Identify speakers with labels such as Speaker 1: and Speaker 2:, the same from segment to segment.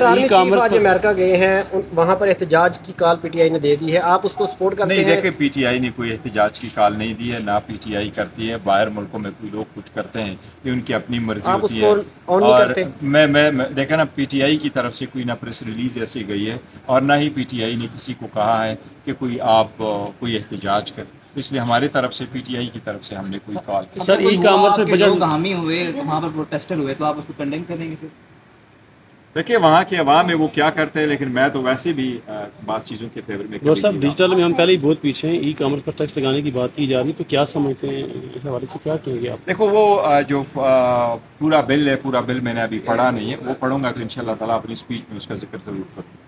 Speaker 1: Doctor army chief آج امریکہ گئے ہیں، وہاں پر احتجاج کی کال پی ٹی آئی نے دے دی ہے، آپ اس کو سپورٹ کرتے ہیں؟
Speaker 2: نہیں، دیکھیں پی ٹی آئی نے کوئی احتجاج کی کال نہیں دی ہے، نہ پی ٹی آئی کرتی ہے۔ باہر ملکوں میں کوئی لوگ کچھ کرتے ہیں، یہ ان کی اپنی مرضی ہوتی ہے۔ اور میں دیکھا نا، پی ٹی آئی کی طرف سے کوئی نہ پریس ریلیز ایسی گئی ہے اور نہ ہی پی ٹی آئی نے کسی کو کہا ہے کہ کوئی احتجاج کرے، اس لیے ہماری طرف سے، پی ٹی آئی کی طرف سے ہم نے کوئی کال کی۔
Speaker 3: سر ای کامرس پہ بجٹ حامی ہوئے، وہاں پر پروٹیسٹر ہوئے، تو آپ اس کو کنڈیم کریں گے؟ سر
Speaker 2: دیکھیے وہاں کے عوام میں وہ کیا کرتے ہیں، لیکن میں تو ویسے بھی بعض چیزوں کے فیور میں
Speaker 4: وہ صاحب ڈیجیٹل میں ہم پہلے ہی بہت پیچھے ہیں، ای کامرس پر ٹیکس لگانے کی بات کی جا رہی ہے، تو کیا سمجھتے ہیں اس حوالے سے، کیا کہیں گے آپ؟
Speaker 2: دیکھو وہ جو پورا بل ہے، پورا بل میں نے ابھی پڑھا نہیں ہے، وہ پڑھوں گا تو انشاءاللہ تعالیٰ اپنی اسپیچ میں اس کا ذکر ضرور کروں۔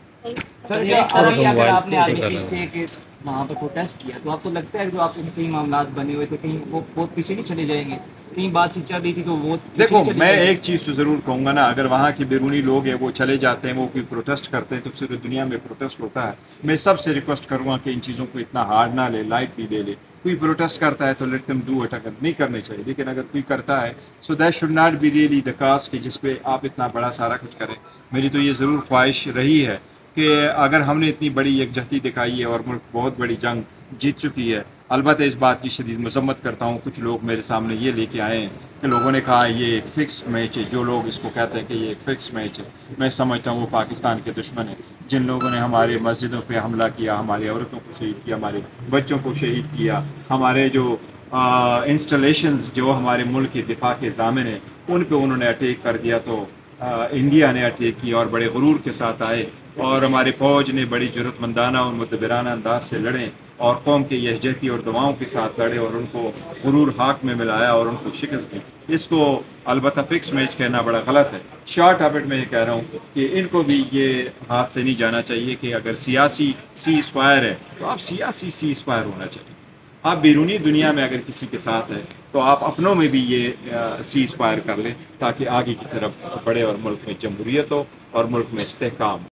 Speaker 3: سر اگر آپ نے آرمی چیف سے کہ وہاں پہ پروٹیسٹ کیا، تو آپ کو لگتا ہے کہ جو آپ کے کئی معاملات بنے ہوئے تھے، کہیں وہ بہت پیچھے نہیں چلے جائیں گے؟ کہیں بات چیت چل رہی تھی تو وہ
Speaker 2: دیکھو میں ایک چیز تو ضرور کہوں گا نا، اگر وہاں کے بیرونی لوگ ہیں وہ چلے جاتے ہیں، وہ کوئی پروٹیسٹ کرتے ہیں تو پھر دنیا میں پروٹیسٹ ہوتا ہے۔ میں سب سے ریکویسٹ کروں گا کہ ان چیزوں کو اتنا ہارڈ نہ لے، لائٹلی لے لے۔ کوئی پروٹیسٹ کرتا ہے تو لیٹ دم ڈو اٹ، اگر نہیں کرنے چاہیے، لیکن اگر کوئی کرتا ہے so that should not really the دا کاز کہ جس پہ آپ اتنا بڑا سارا کچھ کریں۔ میری تو یہ ضرور خواہش رہی ہے کہ اگر ہم نے اتنی بڑی یکجہتی دکھائی ہے اور ملک بہت بڑی جنگ جیت چکی ہے، البتہ اس بات کی شدید مذمت کرتا ہوں، کچھ لوگ میرے سامنے یہ لے کے آئے ہیں کہ لوگوں نے کہا یہ ایک فکس میچ ہے، جو لوگ اس کو کہتے ہیں کہ یہ ایک فکس میچ ہے، میں سمجھتا ہوں وہ پاکستان کے دشمن ہیں، جن لوگوں نے ہماری مسجدوں پہ حملہ کیا، ہماری عورتوں کو شہید کیا، ہمارے بچوں کو شہید کیا، ہمارے جو انسٹالیشنز جو ہمارے ملک کے دفاع کے ضامن ہیں ان پہ انہوں نے اٹیک کر دیا، تو انڈیا نے اٹیک کیا اور بڑے غرور کے ساتھ آئے، اور ہماری فوج نے بڑی جرأت مندانہ اور مدبرانہ انداز سے لڑیں اور قوم کے یکجہتی اور دعاؤں کے ساتھ لڑے اور ان کو غرور ہاک میں ملایا اور ان کو شکست دی۔ اس کو البتہ فکس میچ کہنا بڑا غلط ہے۔ شارٹ ہیبٹ میں یہ کہہ رہا ہوں کہ ان کو بھی یہ ہاتھ سے نہیں جانا چاہیے کہ اگر سیاسی سیز فائر ہے تو آپ سیاسی سیز فائر ہونا چاہیے۔ آپ بیرونی دنیا میں اگر کسی کے ساتھ ہیں تو آپ اپنوں میں بھی یہ سیز فائر کر لیں تاکہ آگے کی طرف بڑھے اور ملک میں جمہوریت ہو اور ملک میں استحکام ہو۔